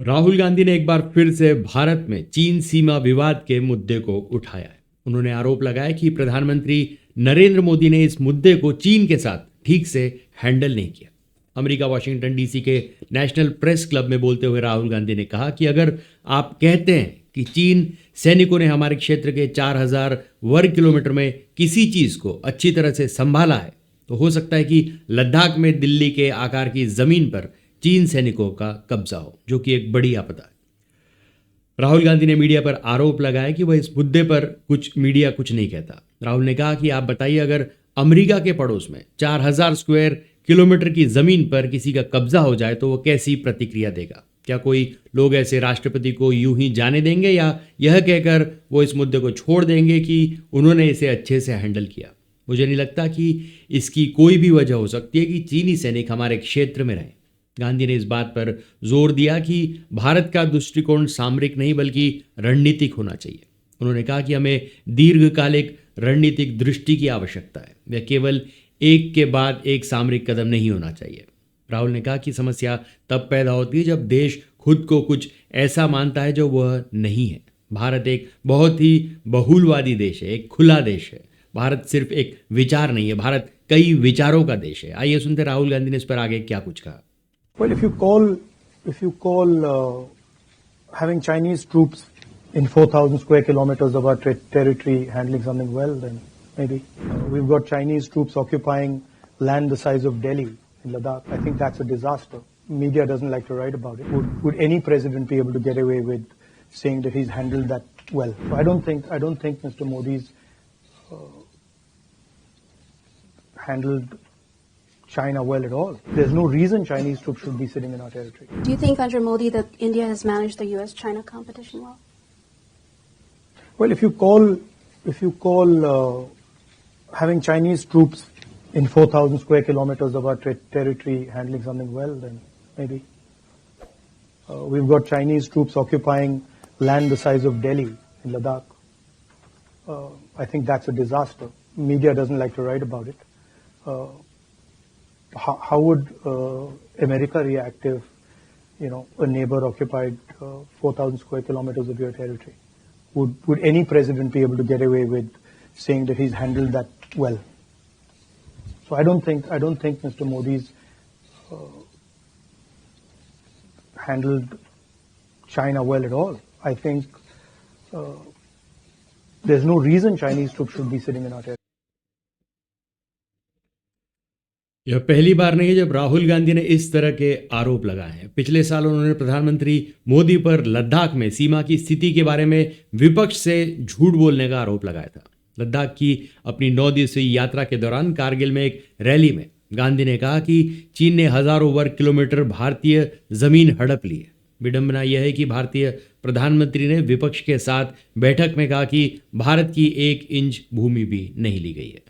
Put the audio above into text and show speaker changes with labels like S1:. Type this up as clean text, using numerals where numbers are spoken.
S1: राहुल गांधी ने एक बार फिर से भारत में चीन सीमा विवाद के मुद्दे को उठाया है। उन्होंने आरोप लगाया कि प्रधानमंत्री नरेंद्र मोदी ने इस मुद्दे को चीन के साथ ठीक से हैंडल नहीं किया। अमेरिका वाशिंगटन डीसी के नेशनल प्रेस क्लब में बोलते हुए राहुल गांधी ने कहा कि अगर आप कहते हैं कि चीन सैनिकों ने हमारे क्षेत्र के 4000 वर्ग किलोमीटर में किसी चीज को अच्छी तरह से संभाला है, तो हो सकता है कि लद्दाख में दिल्ली के आकार की जमीन पर चीन सैनिकों का कब्जा हो, जो कि एक बड़ी आपदा है। राहुल गांधी ने मीडिया पर आरोप लगाया कि वह इस मुद्दे पर मीडिया कुछ नहीं कहता। राहुल ने कहा कि आप बताइए, अगर अमेरिका के पड़ोस में 4000 स्क्वायर किलोमीटर की जमीन पर किसी का कब्जा हो जाए तो वह कैसी प्रतिक्रिया देगा? क्या कोई लोग ऐसे राष्ट्रपति को यूं ही जाने देंगे, या यह कहकर वो इस मुद्दे को छोड़ देंगे कि उन्होंने इसे अच्छे से हैंडल किया? मुझे नहीं लगता कि इसकी कोई भी वजह हो सकती है कि चीनी सैनिक हमारे क्षेत्र में रहें। गांधी ने इस बात पर जोर दिया कि भारत का दृष्टिकोण सामरिक नहीं बल्कि रणनीतिक होना चाहिए। उन्होंने कहा कि हमें दीर्घकालिक रणनीतिक दृष्टि की आवश्यकता है, वह केवल एक के बाद एक सामरिक कदम नहीं होना चाहिए। राहुल ने कहा कि समस्या तब पैदा होती है जब देश खुद को कुछ ऐसा मानता है जो वह नहीं है। भारत एक बहुत ही बहुलवादी देश है, एक खुला देश है। भारत सिर्फ एक विचार नहीं है, भारत कई विचारों का देश है। आइए सुनते राहुल गांधी ने इस पर आगे क्या कुछ कहा।
S2: Well, if you call having Chinese troops in 4,000 square kilometers of our territory handling something well, then maybe. We've got Chinese troops occupying land the size of Delhi in Ladakh. I think that's a disaster. Media doesn't like to write about it. Would any president be able to get away with saying that he's handled that well? So I don't think Mr. Modi's handled China well at all. There's no reason Chinese troops should be sitting in our territory.
S3: Do you think, under Modi, that India has managed the U.S.-China competition well?
S2: Well, if you call having Chinese troops in 4,000 square kilometers of our territory handling something well, then maybe. We've got Chinese troops occupying land the size of Delhi in Ladakh. I think that's a disaster. Media doesn't like to write about it. How would America react if, a neighbor occupied 4,000 square kilometers of your territory? Would any president be able to get away with saying that he's handled that well? So I don't think Mr. Modi's handled China well at all. I think there's no reason Chinese troops should be sitting in our territory.
S1: यह पहली बार नहीं है जब राहुल गांधी ने इस तरह के आरोप लगाए हैं। पिछले साल उन्होंने प्रधानमंत्री मोदी पर लद्दाख में सीमा की स्थिति के बारे में विपक्ष से झूठ बोलने का आरोप लगाया था। लद्दाख की अपनी 9 दिवसीय यात्रा के दौरान कारगिल में एक रैली में गांधी ने कहा कि चीन ने हजारों वर्ग किलोमीटर भारतीय जमीन हड़प ली है। विडंबना यह है कि भारतीय प्रधानमंत्री ने विपक्ष के साथ बैठक में कहा कि भारत की 1 इंच भूमि भी नहीं ली गई है।